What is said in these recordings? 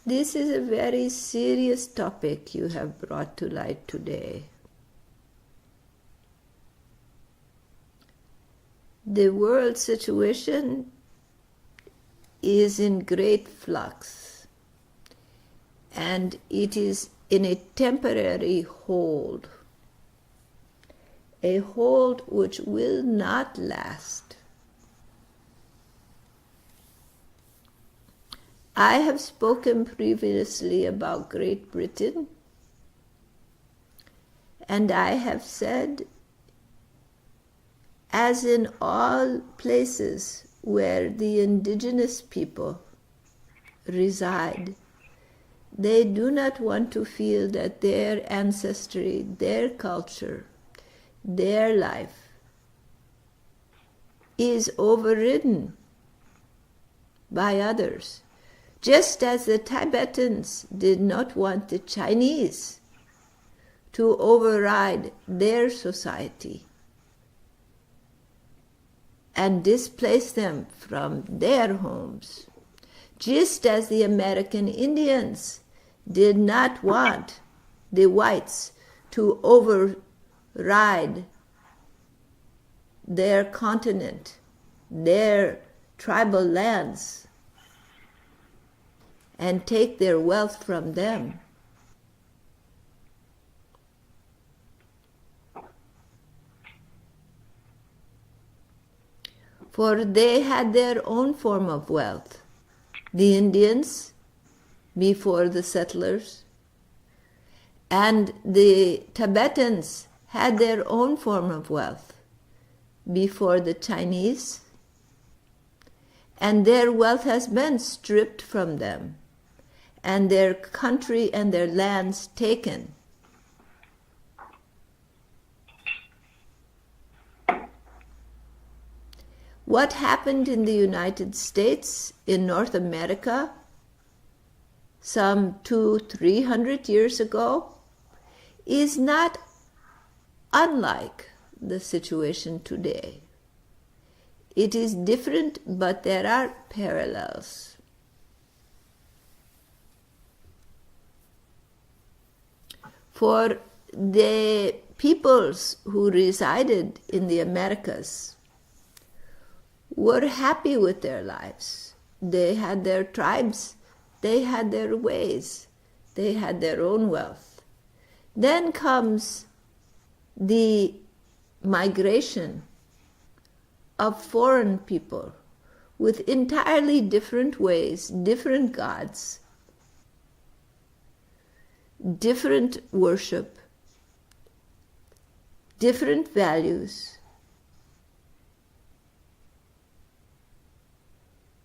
This is a very serious topic you have brought to light today. The world situation is in great flux, and it is in a temporary hold, a hold which will not last. I have spoken previously about Great Britain, and I have said, as in all places where the indigenous people reside, they do not want to feel that their ancestry, their culture, their life is overridden by others. Just as the Tibetans did not want the Chinese to override their society and displace them from their homes. Just as the American Indians did not want the whites to override their continent, their tribal lands, and take their wealth from them. For they had their own form of wealth. The Indians, before the settlers, and the Tibetans had their own form of wealth before the Chinese, and their wealth has been stripped from them, and their country and their lands taken. What happened in the United States, in North America, some 200-300 years ago, is not unlike the situation today. It is different, but there are parallels. For the peoples who resided in the Americas were happy with their lives. They had their tribes, they had their ways, they had their own wealth. Then comes the migration of foreign people with entirely different ways, different gods, different worship, different values,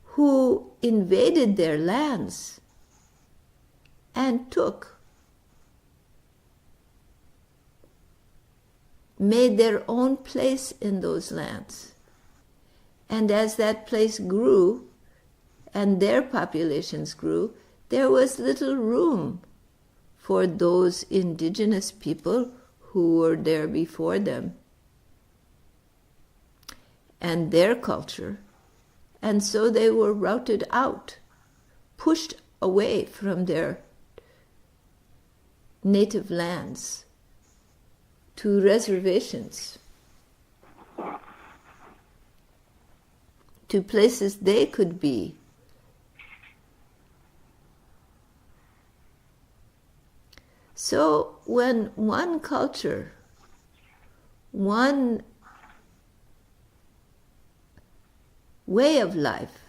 who invaded their lands and made their own place in those lands. And as that place grew and their populations grew, there was little room for those indigenous people who were there before them and their culture. And so they were routed out, pushed away from their native lands to reservations, to places they could be. So when one culture, one way of life